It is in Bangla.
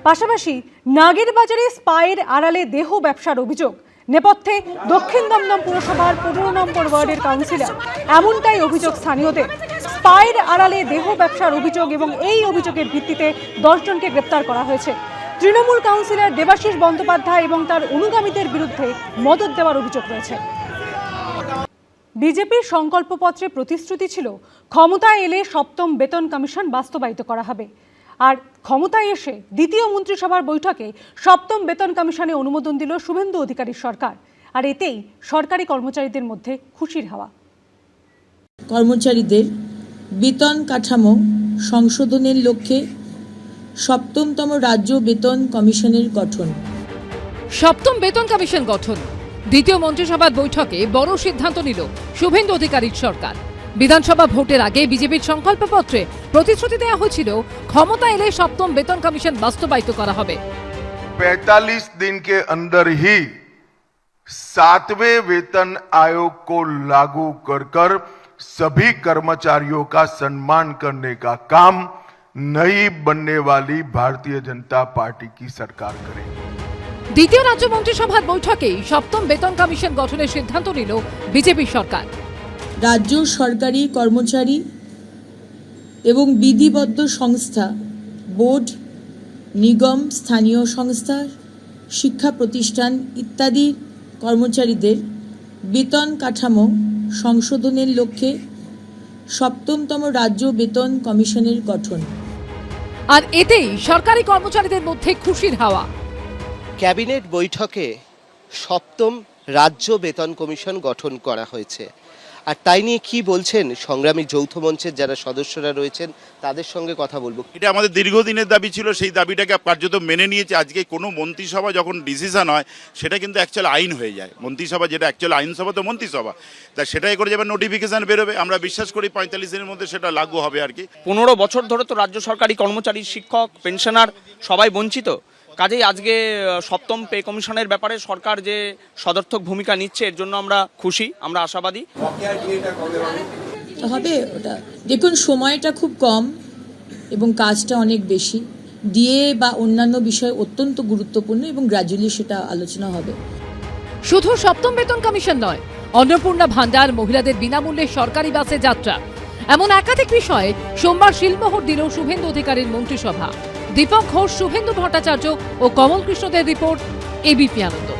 পাশাপাশি নাগেরবাজারে স্পাইয়ের আড়ালে দেহ ব্যবসার অভিযোগ, নেপথ্যে দক্ষিণ দমদম পুরসভার 15 নম্বর ওয়ার্ডের কাউন্সিলর। এমনটাই অভিযোগ স্থানীয়দের। স্পাইয়ের আড়ালে দেহ ব্যবসার অভিযোগ এবং এই অভিযোগের ভিত্তিতে 10 জনকে গ্রেপ্তার করা হয়েছে। তৃণমূল কাউন্সিলর দেবাশিস বন্দ্যোপাধ্যায় এবং তার অনুগামীদের বিরুদ্ধে মদত দেওয়ার অভিযোগ রয়েছে। বিজেপির সংকল্পপত্রে প্রতিশ্রুতি ছিল ক্ষমতায় এলে 7ম বেতন কমিশন বাস্তবায়িত করা হবে। আর ক্ষমতায় এসে দ্বিতীয় মন্ত্রিসভার বৈঠকে 7ম বেতন কমিশনে অনুমোদন দিল শুভেন্দু অধিকারীর সরকার। আর এতেই সরকারি কর্মচারীদের মধ্যে খুশির হাওয়া। কর্মচারীদের বেতন কাঠামো সংশোধনের লক্ষ্যে 7তম রাজ্য বেতন কমিশনের গঠন। 7ম বেতন কমিশন গঠন। দ্বিতীয় মন্ত্রিসভার বৈঠকে বড় সিদ্ধান্ত নিল শুভেন্দু অধিকারীর সরকার। বিধানসভা ভোটের আগে বিজেপির সংকল্পপত্রে প্রতিশ্রুতি দেওয়া হয়েছিল ক্ষমতা এলে 7ম বেতন কমিশন বাস্তবায়িত করা হবে। 45 दिन के अंदर ही 7वें वेतन आयोग को लागू कर सभी कर्मचारियों का सम्मान करने का काम नई बनने वाली भारतीय जनता पार्टी की सरकार करेगी। দ্বিতীয় রাজ্য মন্ত্রিসভার বৈঠকে 7ম বেতন কমিশন গঠনের সিদ্ধান্ত নিল বিজেপি সরকার। রাজ্য সরকারি কর্মচারী এবং বিধিবদ্ধ সংস্থা, বোর্ড, নিগম, স্থানীয় সংস্থা, শিক্ষা প্রতিষ্ঠান ইত্যাদি কর্মচারীদের বেতন কাঠামো সংশোধনের লক্ষ্যে 7তম রাজ্য বেতন কমিশনের গঠন। আর এতেই সরকারি কর্মচারীদের মধ্যে খুশির হাওয়া। ক্যাবিনেট বৈঠকে 7ম রাজ্য বেতন কমিশন গঠন করা হয়েছে। আর তাই নিয়ে কি বলছেন সংগ্রামী যৌথ মঞ্চের যারা সদস্যরা রয়েছেন, তাদের সঙ্গে কথা বলবো। এটা আমাদের দীর্ঘদিনের দাবি ছিল, সেই দাবিটাকে কার্যত মেনে নিয়েছে। আজকে কোনো মন্ত্রিসভা যখন ডিসিশন হয় সেটা কিন্তু অ্যাকচুয়াল আইন হয়ে যায়। মন্ত্রিসভা যেটা অ্যাকচুয়াল আইনসভা তো মন্ত্রিসভা, তা সেটাই করে যাবে, নোটিফিকেশন বেরোবে। আমরা বিশ্বাস করি 45 দিনের মধ্যে সেটা লাগু হবে আর কি। 15 বছর ধরে তো রাজ্য সরকারি কর্মচারী, শিক্ষক, পেনশনার সবাই বঞ্চিত। কাজেই আজকে 7ম পে কমিশনের ব্যাপারে সরকার যে সদর্থক ভূমিকা নিচ্ছে, এর জন্য আমরা খুশি, আমরা আশাবাদী। হবে ওটা, দেখুন সময়টা খুব কম এবং কাজটা অনেক বেশি। ডিএ বা অন্যান্য বিষয় অত্যন্ত গুরুত্বপূর্ণ এবং গ্র্যাজুয়ালি সেটা আলোচনা হবে। শুধু 7ম বেতন কমিশন নয়, অন্নপূর্ণা ভান্ডার, মহিলাদের বিনামূল্যে সরকারি বাসে যাত্রা, এমন একাধিক বিষয়ে সোমবার শিলমোহর দিল শুভেন্দু অধিকারীর মন্ত্রিসভা। দীপক ঘোষ, শুভেন্দু ভট্টাচার্য ও কমল কৃষ্ণদের রিপোর্ট, এবিপি আনন্দ।